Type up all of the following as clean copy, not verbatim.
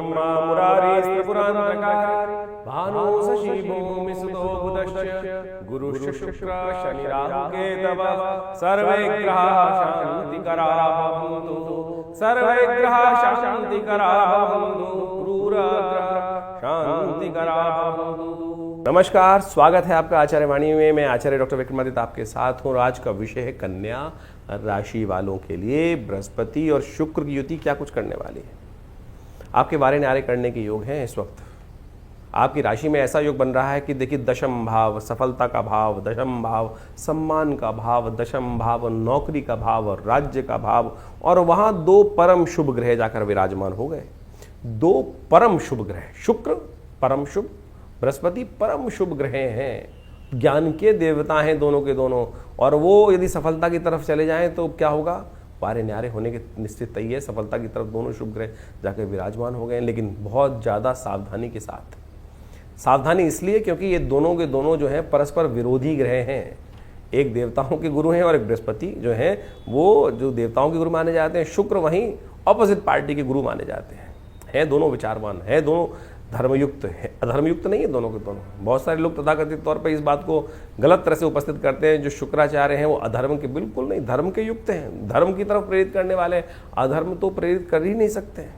ब्रह्मा मुरारी भानु शशि भूमि सुतो बुधश्च गुरुः शुक्रः शनि राहु केतवः सर्वे ग्रहाः शान्तिकराः भवन्तु सर्वे ग्रहाः शान्तिकराः भवन्तु क्रूरग्रहाः शान्तिकराः भवन्तु। नमस्कार, स्वागत है आपका आचार्य वाणी में। मैं आचार्य डॉक्टर विक्रमादित्य आपके साथ हूँ। आज का विषय है कन्या राशि वालों के लिए बृहस्पति और शुक्र की युति क्या कुछ करने वाली है। आपके बारे नारे करने के योग हैं। इस वक्त आपकी राशि में ऐसा योग बन रहा है कि देखिए, दशम भाव सफलता का भाव, दशम भाव सम्मान का भाव, दशम भाव नौकरी का भाव और राज्य का भाव, और वहां दो परम शुभ ग्रह जाकर विराजमान हो गए। दो परम शुभ ग्रह, शुक्र परम शुभ, बृहस्पति परम शुभ ग्रह हैं, ज्ञान के देवता हैं दोनों के दोनों। और वो यदि सफलता की तरफ चले जाएं तो क्या होगा, पारे न्यारे होने के निश्चित तय है। सफलता की तरफ दोनों शुभ ग्रह जाकर विराजमान हो गए, लेकिन बहुत ज़्यादा सावधानी के साथ। सावधानी इसलिए क्योंकि ये दोनों के दोनों जो हैं परस्पर विरोधी ग्रह हैं। एक देवताओं के गुरु हैं और एक बृहस्पति जो हैं वो जो देवताओं के गुरु माने जाते हैं, शुक्र वहीं ऑपोजिट पार्टी के गुरु माने जाते हैं दोनों विचारवान हैं, दोनों धर्मयुक्त है, अधर्मयुक्त नहीं है दोनों के दोनों। बहुत सारे लोग तथाकथित तौर पर इस बात को गलत तरह से उपस्थित करते हैं। जो शुक्राचार्य हैं वो अधर्म के, बिल्कुल नहीं, धर्म के युक्त हैं, धर्म की तरफ प्रेरित करने वाले। अधर्म तो प्रेरित कर ही नहीं सकते हैं।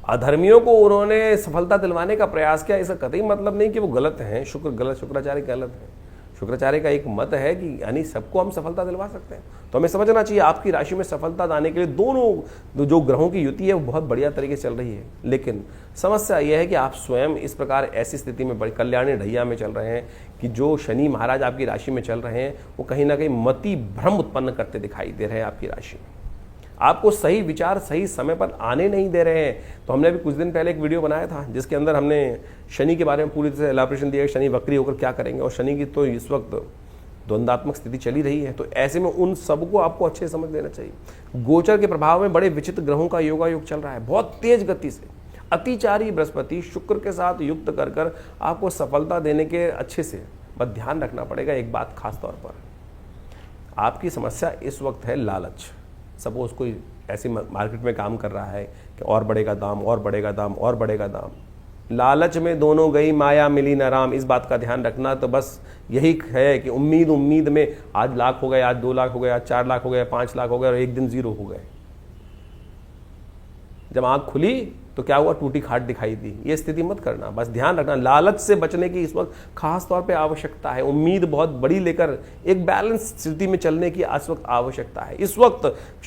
अधर्मियों को उन्होंने सफलता दिलवाने का प्रयास किया, इसका कतई मतलब नहीं कि वो गलत हैं। शुक्राचार्य गलत है। शुक्राचार्य का एक मत है कि यानी सबको हम सफलता दिलवा सकते हैं। तो हमें समझना चाहिए आपकी राशि में सफलता लाने के लिए दोनों जो ग्रहों की युति है वो बहुत बढ़िया तरीके से चल रही है। लेकिन समस्या यह है कि आप स्वयं इस प्रकार ऐसी स्थिति में बड़ी कल्याणी ढैया में चल रहे हैं कि जो शनि महाराज आपकी राशि में चल रहे हैं वो कहीं ना कहीं मति भ्रम उत्पन्न करते दिखाई दे रहे हैं आपकी राशि में। आपको सही विचार सही समय पर आने नहीं दे रहे हैं। तो हमने अभी कुछ दिन पहले एक वीडियो बनाया था जिसके अंदर हमने शनि के बारे में पूरी तरह से एलाबोरेशन दिया, शनि वक्री होकर क्या करेंगे, और शनि की तो इस वक्त द्वंद्वात्मक स्थिति चली रही है। तो ऐसे में उन सबको आपको अच्छे से समझ लेना चाहिए। गोचर के प्रभाव में बड़े विचित्र ग्रहों का योगायोग चल रहा है बहुत तेज गति से। अतिचारी बृहस्पति शुक्र के साथ युक्त कर कर आपको सफलता देने के अच्छे से बस ध्यान रखना पड़ेगा। एक बात खास तौर पर, आपकी समस्या इस वक्त है लालच। सपोज कोई ऐसी मार्केट में काम कर रहा है कि और बढ़ेगा दाम, और बढ़ेगा दाम, और बढ़ेगा दाम। लालच में दोनों गई माया मिली न राम। इस बात का ध्यान रखना। तो बस यही है कि उम्मीद में आज लाख हो गए, आज 2 लाख हो गए, आज 4 लाख हो गए, 5 लाख हो गए, और एक दिन 0 हो गए। जब आंख खुली तो क्या हुआ, टूटी खाट दिखाई दी। ये स्थिति मत करना। बस ध्यान रखना, लालच से बचने की इस वक्त खास तौर पे आवश्यकता है। उम्मीद बहुत बड़ी लेकर एक बैलेंस स्थिति में चलने की इस वक्त आवश्यकता है। इस वक्त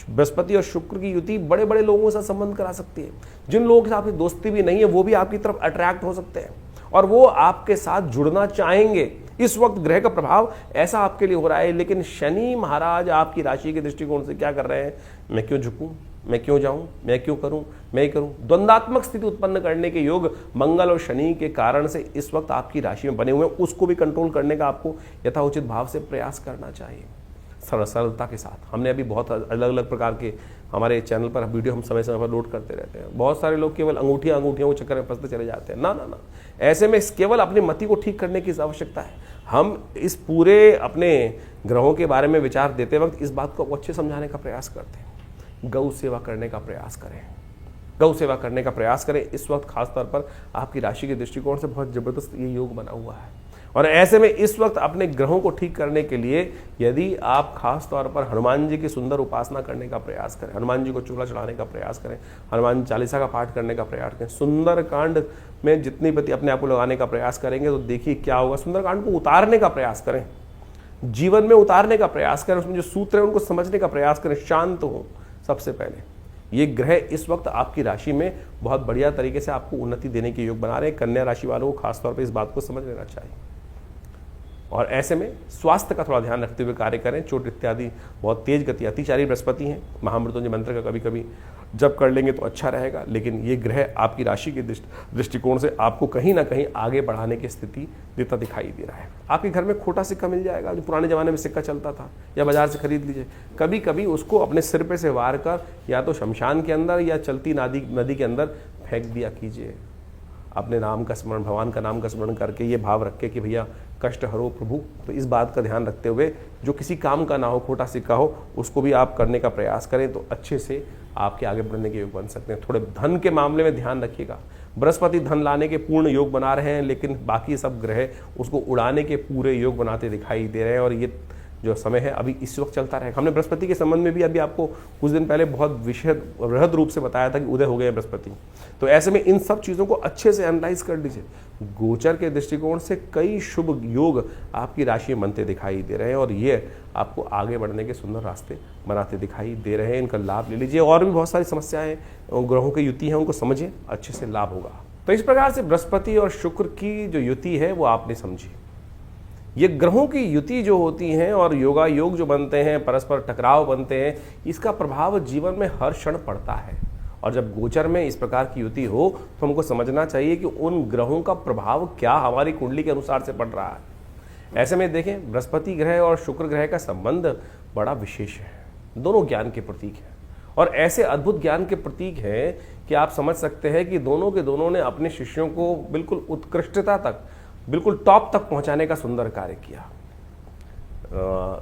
बृहस्पति और शुक्र की युति बड़े बड़े लोगों से संबंध करा सकती है। जिन लोगों के साथ आपकी दोस्ती भी नहीं है वो भी आपकी तरफ अट्रैक्ट हो सकते हैं और वो आपके साथ जुड़ना चाहेंगे। इस वक्त ग्रह का प्रभाव ऐसा आपके लिए हो रहा है। लेकिन शनि महाराज आपकी राशि के दृष्टिकोण से क्या कर रहे हैं, मैं क्यों झुकूं, मैं क्यों जाऊं, मैं क्यों करूं, मैं ही करूं। द्वंद्वात्मक स्थिति उत्पन्न करने के योग मंगल और शनि के कारण से इस वक्त आपकी राशि में बने हुए हैं। उसको भी कंट्रोल करने का आपको यथाउचित भाव से प्रयास करना चाहिए, सरलता के साथ। हमने अभी बहुत अलग अलग प्रकार के हमारे चैनल पर वीडियो हम समय समय पर लोड करते रहते हैं। बहुत सारे लोग केवल अंगूठियों के चक्कर में फंसते चले जाते हैं। ना ना ना, ऐसे में केवल अपनी मति को ठीक करने की आवश्यकता है। हम इस पूरे अपने ग्रहों के बारे में विचार देते वक्त इस बात को अच्छे समझाने का प्रयास करते हैं। गौ सेवा करने का प्रयास करें, गौ सेवा करने का प्रयास करें। इस वक्त खास तौर पर आपकी राशि के दृष्टिकोण से बहुत जबरदस्त ये योग बना हुआ है। और ऐसे में इस वक्त अपने ग्रहों को ठीक करने के लिए यदि आप खास तौर पर हनुमान जी की सुंदर उपासना करने का प्रयास करें, हनुमान जी को चूल्हा चढ़ाने का प्रयास करें, हनुमान चालीसा का पाठ करने का प्रयास करें, सुंदर कांड में जितनी पति अपने आप को लगाने का प्रयास करेंगे तो देखिए क्या होगा। सुंदर कांड को उतारने का प्रयास करें, जीवन में उतारने का प्रयास करें, उसमें जो सूत्र है उनको समझने का प्रयास करें, शांत हो। सबसे पहले ये ग्रह इस वक्त आपकी राशि में बहुत बढ़िया तरीके से आपको उन्नति देने के योग बना रहे हैं। कन्या राशि वालों को खासतौर पर इस बात को समझ लेना चाहिए और ऐसे में स्वास्थ्य का थोड़ा ध्यान रखते हुए कार्य करें। चोट इत्यादि बहुत तेज गति, अतिचारी बृहस्पति हैं। महामृत्युंजय मंत्र का कभी कभी जब कर लेंगे तो अच्छा रहेगा। लेकिन ये ग्रह आपकी राशि के दृष्टिकोण से आपको कहीं ना कहीं आगे बढ़ाने की स्थिति देता दिखाई दे रहा है। आपके घर में खोटा सिक्का मिल जाएगा, जो पुराने ज़माने में सिक्का चलता था, या बाजार से खरीद लीजिए। कभी कभी उसको अपने सिर पे से वार कर या तो शमशान के अंदर या चलती नदी के अंदर फेंक दिया कीजिए। अपने नाम का स्मरण, भगवान का नाम का स्मरण करके ये भाव रख के कि भैया कष्ट हरो प्रभु। तो इस बात का ध्यान रखते हुए जो किसी काम का ना हो, खोटा सिक्का हो, उसको भी आप करने का प्रयास करें तो अच्छे से आपके आगे बढ़ने के योग बन सकते हैं। थोड़े धन के मामले में ध्यान रखिएगा, बृहस्पति धन लाने के पूर्ण योग बना रहे हैं, लेकिन बाकी सब ग्रह उसको उड़ाने के पूरे योग बनाते दिखाई दे रहे हैं, और ये जो समय है अभी इस वक्त चलता रहेगा। हमने बृहस्पति के संबंध में भी अभी आपको कुछ दिन पहले बहुत बृहद रूप से बताया था कि उदय हो गए बृहस्पति। तो ऐसे में इन सब चीज़ों को अच्छे से एनालाइज कर लीजिए। गोचर के दृष्टिकोण से कई शुभ योग आपकी राशि में बनते दिखाई दे रहे हैं, और ये आपको आगे बढ़ने के सुंदर रास्ते बनाते दिखाई दे रहे हैं। इनका लाभ ले लीजिए। और भी बहुत सारी समस्याएं ग्रहों की युति है, उनको समझिए, अच्छे से लाभ होगा। तो इस प्रकार से बृहस्पति और शुक्र की जो युति है वो आपने समझी। ये ग्रहों की युति जो होती हैं और योगा योग जो बनते हैं, परस्पर टकराव बनते हैं, इसका प्रभाव जीवन में हर क्षण पड़ता है। और जब गोचर में इस प्रकार की युति हो तो हमको समझना चाहिए कि उन ग्रहों का प्रभाव क्या हमारी कुंडली के अनुसार से पड़ रहा है। ऐसे में देखें, बृहस्पति ग्रह और शुक्र ग्रह का संबंध बड़ा विशेष है। दोनों ज्ञान के प्रतीक हैं, और ऐसे अद्भुत ज्ञान के प्रतीक हैं कि आप समझ सकते हैं कि दोनों के दोनों ने अपने शिष्यों को बिल्कुल उत्कृष्टता तक, बिल्कुल टॉप तक पहुंचाने का सुंदर कार्य किया।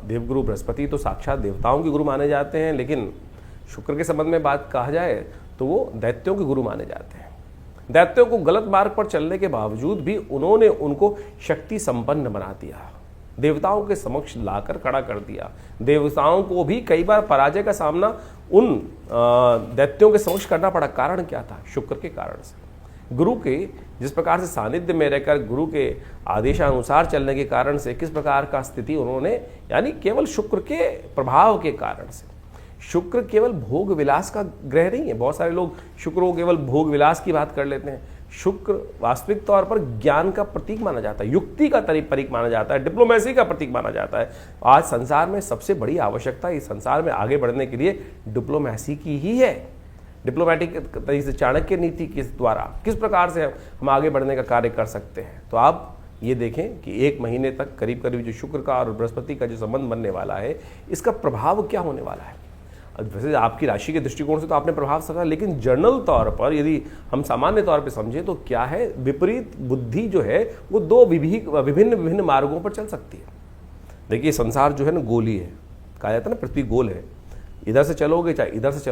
देवगुरु बृहस्पति तो साक्षात देवताओं के गुरु माने जाते हैं, लेकिन शुक्र के संबंध में बात कहा जाए तो वो दैत्यों के गुरु माने जाते हैं। दैत्यों को गलत मार्ग पर चलने के बावजूद भी उन्होंने उनको शक्ति संपन्न बना दिया, देवताओं के समक्ष लाकर खड़ा कर दिया। देवताओं को भी कई बार पराजय का सामना उन दैत्यों के समक्ष करना पड़ा। कारण क्या था? शुक्र के कारण से। गुरु के जिस प्रकार से सानिध्य में रहकर गुरु के आदेशानुसार चलने के कारण से किस प्रकार का स्थिति उन्होंने, यानी केवल शुक्र के प्रभाव के कारण से। शुक्र केवल भोग विलास का ग्रह नहीं है। बहुत सारे लोग शुक्र को केवल भोग विलास की बात कर लेते हैं। शुक्र वास्तविक तौर पर ज्ञान का प्रतीक माना जाता है, युक्ति का प्रतीक माना जाता है, डिप्लोमेसी का प्रतीक माना जाता है। आज संसार में सबसे बड़ी आवश्यकता इस संसार में आगे बढ़ने के लिए डिप्लोमेसी की ही है। डिप्लोमेटिक तरीके से चाणक्य नीति के द्वारा किस प्रकार से हम आगे बढ़ने का कार्य कर सकते हैं। तो आप ये देखें कि 1 महीने तक करीब करीब जो शुक्र का और बृहस्पति का जो संबंध बनने वाला है, इसका प्रभाव क्या होने वाला है। वैसे आपकी राशि के दृष्टिकोण से तो आपने प्रभाव समझा, लेकिन जनरल तौर पर यदि हम सामान्य तौर पर समझें तो क्या है, विपरीत बुद्धि जो है वो 2 विभिन्न मार्गों पर चल सकती है। देखिए, संसार जो है ना गोली है, कहा जाता है ना पृथ्वी गोल है। इधर से चलोगे चाहे इधर से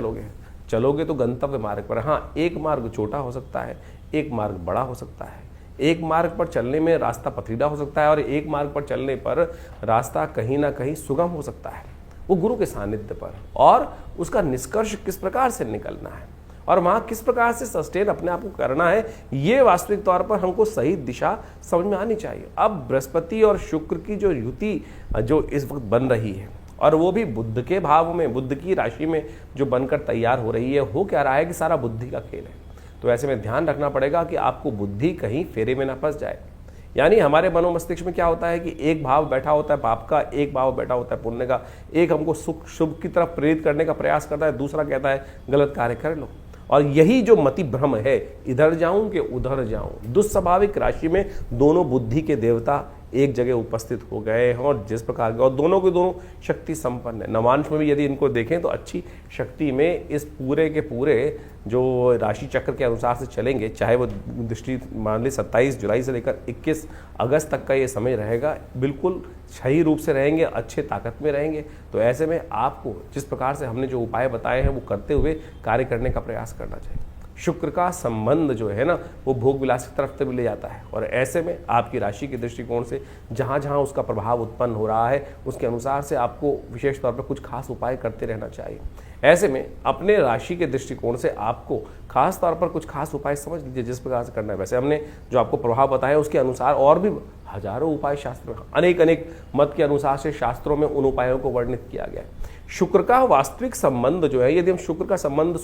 चलोगे तो गंतव्य मार्ग पर। हाँ, एक मार्ग छोटा हो सकता है, एक मार्ग बड़ा हो सकता है। एक मार्ग पर चलने में रास्ता पथरीला हो सकता है, और एक मार्ग पर चलने पर रास्ता कहीं ना कहीं सुगम हो सकता है। वो गुरु के सानिध्य पर, और उसका निष्कर्ष किस प्रकार से निकलना है और वहाँ किस प्रकार से सस्टेन अपने आप को करना है, ये वास्तविक तौर पर हमको सही दिशा समझ में आनी चाहिए। अब बृहस्पति और शुक्र की जो युति जो इस वक्त बन रही है, और वो भी बुध के भाव में, बुध की राशि में जो बनकर तैयार हो रही है, हो क्या रहा है कि सारा बुद्धि का खेल है। तो ऐसे में ध्यान रखना पड़ेगा कि आपको बुद्धि कहीं फेरे में ना फंस जाए। यानी हमारे मनोमस्तिष्क में क्या होता है कि एक भाव बैठा होता है पाप का, एक भाव बैठा होता है पुण्य का। एक हमको सुख शुभ की तरफ प्रेरित करने का प्रयास करता है, दूसरा कहता है गलत कार्य कर लो। और यही जो मति भ्रम है, इधर जाऊं कि उधर जाऊं। दुस्वाभाविक राशि में दोनों बुद्धि के देवता एक जगह उपस्थित हो गए हैं, और जिस प्रकार के, और दोनों के दोनों शक्ति संपन्न है। नवांश में भी यदि इनको देखें तो अच्छी शक्ति में इस पूरे के पूरे जो राशि चक्र के अनुसार से चलेंगे, चाहे वो दृष्टि मान ली 27 जुलाई से लेकर 21 अगस्त तक का ये समय रहेगा, बिल्कुल सही रूप से रहेंगे, अच्छे ताकत में रहेंगे। तो ऐसे में आपको जिस प्रकार से हमने जो उपाय बताए हैं वो करते हुए कार्य करने का प्रयास करना चाहिए। शुक्र का संबंध जो है ना, वो भोग विलास की तरफ भी ले जाता है, और ऐसे में आपकी राशि के दृष्टिकोण से जहाँ जहाँ उसका प्रभाव उत्पन्न हो रहा है, उसके अनुसार से आपको विशेष तौर पर कुछ खास उपाय करते रहना चाहिए। ऐसे में अपने राशि के दृष्टिकोण से आपको खास तौर पर कुछ खास उपाय समझ लीजिए जिस प्रकार से करना है। वैसे हमने जो आपको प्रभाव बताया उसके अनुसार और भी हजारों उपाय शास्त्र में, अनेक मत के अनुसार से शास्त्रों में उन उपायों को वर्णित किया गया है। शुक्र का वास्तविक संबंध जो है, यदि हम शुक्र का संबंध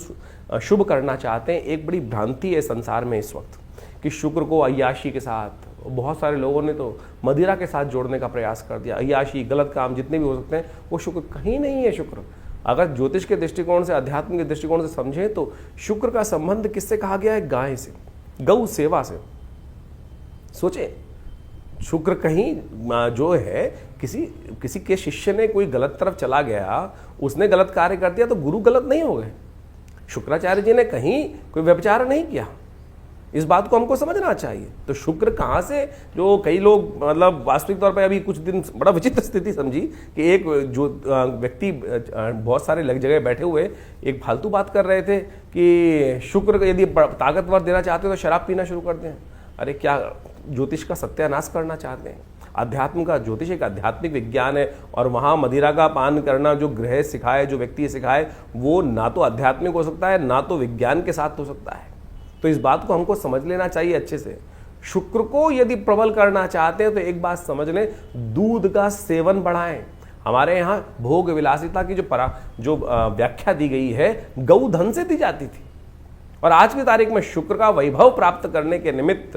शुभ करना चाहते हैं, एक बड़ी भ्रांति है संसार में इस वक्त कि शुक्र को अय्याशी के साथ, बहुत सारे लोगों ने तो मदिरा के साथ जोड़ने का प्रयास कर दिया। अय्याशी, गलत काम जितने भी हो सकते हैं, वो शुक्र कहीं नहीं है। शुक्र अगर ज्योतिष के दृष्टिकोण से, अध्यात्म के दृष्टिकोण से समझें तो शुक्र का संबंध किससे कहा गया है? गाय से, गौ सेवा से। सोचें, शुक्र कहीं जो है किसी के शिष्य ने कोई गलत तरफ चला गया, उसने गलत कार्य कर दिया तो गुरु गलत नहीं हो गए। शुक्राचार्य जी ने कहीं कोई व्यभिचार नहीं किया, इस बात को हमको समझना चाहिए। तो शुक्र कहाँ से, जो कई लोग मतलब वास्तविक तौर पे अभी कुछ दिन बड़ा विचित्र स्थिति समझी कि एक जो व्यक्ति बहुत सारे जगह बैठे हुए एक फालतू बात कर रहे थे कि शुक्र यदि ताकतवर देना चाहते हो तो शराब पीना शुरू कर दें। अरे क्या ज्योतिष का सत्यानाश करना चाहते हैं? अध्यात्म का, ज्योतिष एक आध्यात्मिक विज्ञान है और वहाँ मदिरा का पान करना जो ग्रह सिखाए, जो व्यक्ति सिखाए, वो ना तो आध्यात्मिक हो सकता है ना तो विज्ञान के साथ हो सकता है। तो इस बात को हमको समझ लेना चाहिए अच्छे से। शुक्र को यदि प्रबल करना चाहते हैं तो एक बात समझ लें, दूध का सेवन बढ़ाएं। हमारे यहाँ भोग विलासिता की जो व्याख्या दी गई है गौधन से दी जाती थी, और आज की तारीख में शुक्र का वैभव प्राप्त करने के निमित्त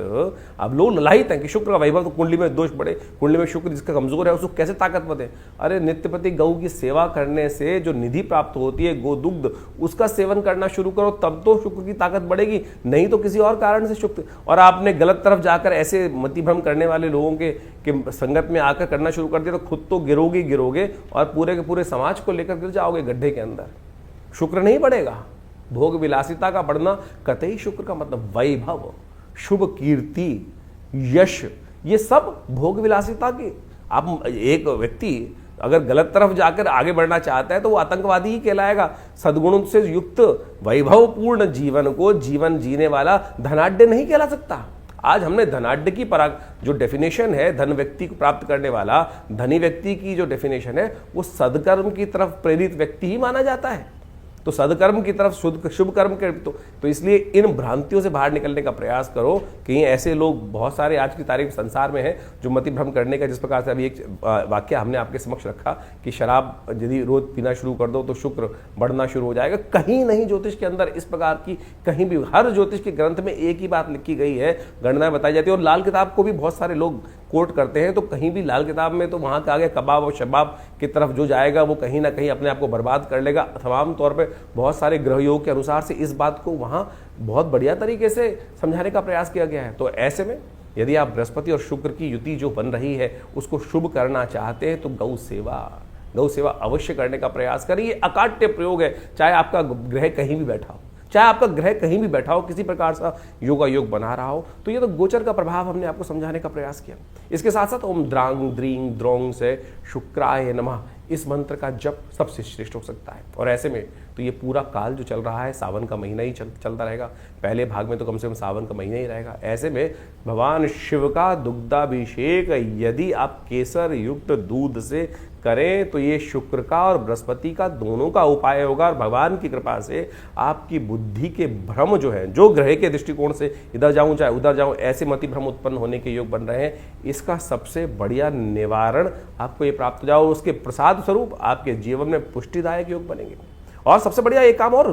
अब लोग ललायित हैं कि शुक्र का वैभव, तो कुंडली में दोष बढ़े, कुंडली में शुक्र जिसका कमजोर है उसको कैसे ताकतवर है। अरे नित्यपति गौ की सेवा करने से जो निधि प्राप्त होती है गोदुग्ध, उसका सेवन करना शुरू करो, तब तो शुक्र की ताकत बढ़ेगी, नहीं तो किसी और कारण से शुक्र। और आपने गलत तरफ जाकर ऐसे मतिभ्रम करने वाले लोगों के संगत में आकर करना शुरू कर दिया तो खुद तो गिरोगे और पूरे के पूरे समाज को लेकर गिर जाओगे गड्ढे के अंदर। शुक्र नहीं बढ़ेगा। भोग विलासिता का बढ़ना कतई शुक्र का मतलब वैभव, शुभ कीर्ति, यश, ये सब भोग विलासिता की। आप एक व्यक्ति अगर गलत तरफ जाकर आगे बढ़ना चाहता है तो वो आतंकवादी ही कहलाएगा। सद्गुणों से युक्त वैभवपूर्ण जीवन को जीवन जीने वाला धनाढ्य नहीं कहला सकता। आज हमने धनाढ्य की जो डेफिनेशन है, धन व्यक्ति को प्राप्त करने वाला धनी व्यक्ति की जो डेफिनेशन है, वो सदकर्म की तरफ प्रेरित व्यक्ति ही माना जाता है। तो सदकर्म की तरफ शुभ कर्म के तो इसलिए इन भ्रांतियों से बाहर निकलने का प्रयास करो। कहीं ऐसे लोग बहुत सारे आज की तारीख संसार में हैं जो मति भ्रम करने का, जिस प्रकार से अभी एक वाक्य हमने आपके समक्ष रखा कि शराब यदि रोज पीना शुरू कर दो तो शुक्र बढ़ना शुरू हो जाएगा। कहीं नहीं ज्योतिष के अंदर इस प्रकार की, कहीं भी हर ज्योतिष के ग्रंथ में एक ही बात लिखी गई है, गणनाएं बताई जाती है। और लाल किताब को भी बहुत सारे लोग कोट करते हैं, तो कहीं भी लाल किताब में तो वहां के आगे कबाब और शबाब की तरफ जो जाएगा वो कहीं ना कहीं अपने आप को बर्बाद कर लेगा। तमाम तौर पे बहुत सारे ग्रह योग के अनुसार से इस बात को वहां बहुत बढ़िया तरीके से समझाने का प्रयास किया गया है। तो ऐसे में यदि आप बृहस्पति और शुक्र की युति जो बन रही है उसको शुभ करना चाहते हैं तो गौ सेवा अवश्य करने का प्रयास करिए। अकाट्य प्रयोग है, चाहे आपका ग्रह कहीं भी बैठा हो, चाहे आपका ग्रह कहीं भी बैठा हो, किसी प्रकार सा योगा योग बना रहा हो, तो ये तो गोचर का प्रभाव हमने आपको समझाने का प्रयास किया। इसके साथ साथ ओम द्रांग द्रींग द्रोंग से शुक्राय नमः, इस मंत्र का जप सबसे श्रेष्ठ हो सकता है। और ऐसे में तो ये पूरा काल जो चल रहा है सावन का महीना ही चलता रहेगा, पहले भाग में तो कम से कम सावन का महीना ही रहेगा। ऐसे में भगवान शिव का दुग्धाभिषेक यदि आप केसर युक्त दूध से करें तो ये शुक्र का और बृहस्पति का दोनों का उपाय होगा। और भगवान की कृपा से आपकी बुद्धि के भ्रम जो है, जो ग्रह के दृष्टिकोण से इधर जाऊं चाहे उधर जाऊं, ऐसे मति भ्रम उत्पन्न होने के योग बन रहे हैं, इसका सबसे बढ़िया निवारण आपको ये प्राप्त हो जाओ। उसके प्रसाद स्वरूप आपके जीवन में पुष्टिदायक योग बनेंगे। और सबसे बढ़िया एक काम और,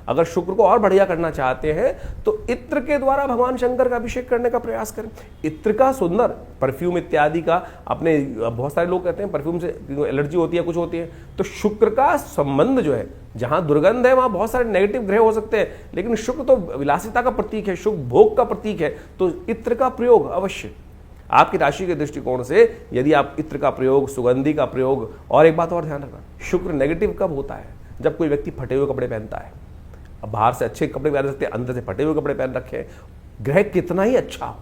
अगर शुक्र को और बढ़िया करना चाहते हैं तो इत्र के द्वारा भगवान शंकर का अभिषेक करने का प्रयास करें। इत्र का सुंदर परफ्यूम इत्यादि का, अपने बहुत सारे लोग कहते हैं परफ्यूम से एलर्जी होती है, कुछ होती है, तो शुक्र का संबंध जो है, जहां दुर्गंध है वहां बहुत सारे नेगेटिव ग्रह हो सकते हैं, लेकिन शुक्र तो विलासिता का प्रतीक है, शुभ भोग का प्रतीक है। तो इत्र का प्रयोग अवश्य आपकी राशि के दृष्टिकोण से, यदि आप इत्र का प्रयोग, सुगंधि का प्रयोग, और एक बात और ध्यान रखना, शुक्र नेगेटिव कब होता है? जब कोई व्यक्ति फटे हुए कपड़े पहनता है। अब बाहर से अच्छे कपड़े पहन सकते हैं, अंदर से फटे हुए कपड़े पहन रखे हैं। ग्रह कितना ही अच्छा हो,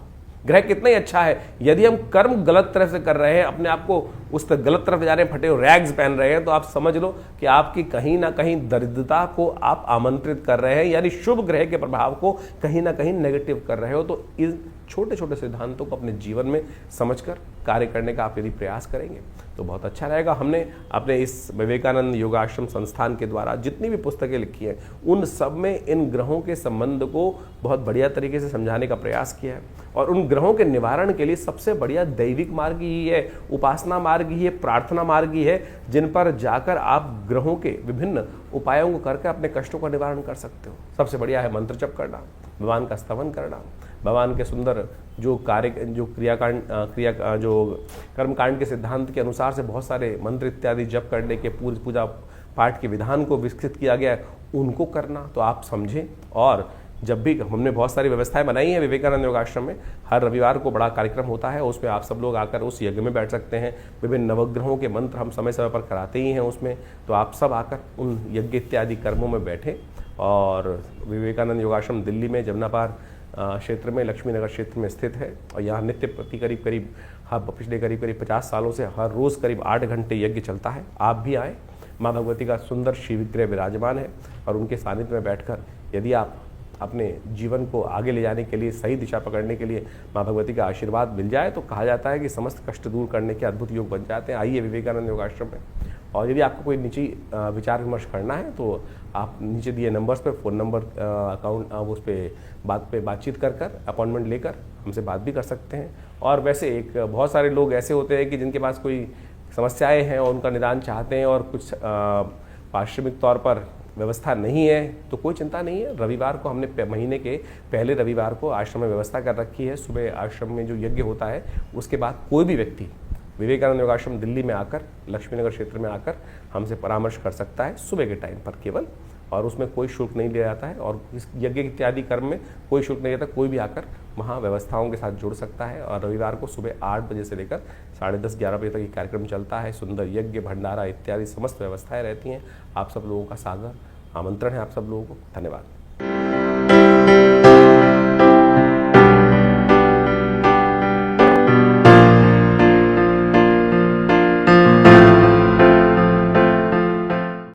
ग्रह कितना ही अच्छा है, यदि हम कर्म गलत तरफ से कर रहे हैं, अपने आप को उस गलत तरफ जा रहे हैं, फटे हुए रैग्स पहन रहे हैं, तो आप समझ लो कि आपकी कहीं ना कहीं दरिद्रता को आप आमंत्रित कर रहे हैं, यानी शुभ ग्रह के प्रभाव को कहीं ना कहीं नेगेटिव कर रहे हो। तो इन छोटे छोटे सिद्धांतों को अपने जीवन में समझकर कार्य करने का आप यदि प्रयास करेंगे तो बहुत अच्छा रहेगा। हमने अपने इस विवेकानंद योगाश्रम संस्थान के द्वारा जितनी भी पुस्तकें लिखी हैं, उन सब में इन ग्रहों के संबंध को बहुत बढ़िया तरीके से समझाने का प्रयास किया है। और उन ग्रहों के निवारण के लिए सबसे बढ़िया दैविक मार्ग ही है, उपासना मार्ग ही है, प्रार्थना मार्ग ही है, जिन पर जाकर आप ग्रहों के विभिन्न उपायों को करके अपने कष्टों का निवारण कर सकते हो। सबसे बढ़िया है मंत्र जप करना, भगवान का स्तवन करना, भगवान के सुंदर जो जो कर्मकांड के सिद्धांत के अनुसार से बहुत सारे मंत्र इत्यादि जप करने के पूजा पाठ के विधान को विकसित किया गया है, उनको करना। तो आप समझें। और जब भी हमने बहुत सारी व्यवस्थाएं बनाई हैं विवेकानंद योगाश्रम में, हर रविवार को बड़ा कार्यक्रम होता है, उसमें आप सब लोग आकर उस यज्ञ में बैठ सकते हैं। विभिन्न नवग्रहों के मंत्र हम समय समय पर कराते ही हैं उसमें, तो आप सब आकर उन यज्ञ इत्यादि कर्मों में बैठें। और विवेकानंद योगाश्रम दिल्ली में जमुना पार क्षेत्र में, लक्ष्मी नगर क्षेत्र में स्थित है। और यहाँ नित्य प्रति करीब पिछले करीब 50 सालों से हर रोज़ करीब 8 घंटे यज्ञ चलता है। आप भी आएँ। माँ भगवती का सुंदर शिवविग्रह विराजमान है और उनके सानिध्य में बैठकर यदि आप अपने जीवन को आगे ले जाने के लिए, सही दिशा पकड़ने के लिए माँ भगवती का आशीर्वाद मिल जाए तो कहा जाता है कि समस्त कष्ट दूर करने के अद्भुत योग बन जाते हैं। आइए विवेकानंद योगाश्रम में। और यदि आपको कोई निजी विचार विमर्श करना है तो आप नीचे दिए नंबर्स पे, फ़ोन नंबर, अकाउंट, उस पर बातचीत कर अपॉइंटमेंट लेकर हमसे बात भी कर सकते हैं। और वैसे बहुत सारे लोग ऐसे होते हैं कि जिनके पास कोई समस्याएं हैं और उनका निदान चाहते हैं और कुछ पारिश्रमिक तौर पर व्यवस्था नहीं है तो कोई चिंता नहीं है। रविवार को हमने महीने के पहले रविवार को आश्रम में व्यवस्था कर रखी है। सुबह आश्रम में जो यज्ञ होता है उसके बाद कोई भी व्यक्ति विवेकानंद योगाश्रम दिल्ली में आकर, लक्ष्मीनगर क्षेत्र में आकर हमसे परामर्श कर सकता है सुबह के टाइम पर केवल, और उसमें कोई शुल्क नहीं लिया जाता है और इस यज्ञ इत्यादि कर्म में कोई शुल्क नहीं रहता। कोई भी आकर वहाँ व्यवस्थाओं के साथ जुड़ सकता है। और रविवार को सुबह 8 बजे से लेकर 10:30-11 बजे तक ये कार्यक्रम चलता है। सुंदर यज्ञ, भंडारा इत्यादि समस्त व्यवस्थाएं रहती हैं। आप सब लोगों का सादर आमंत्रण है आप सब लोगों को। धन्यवाद।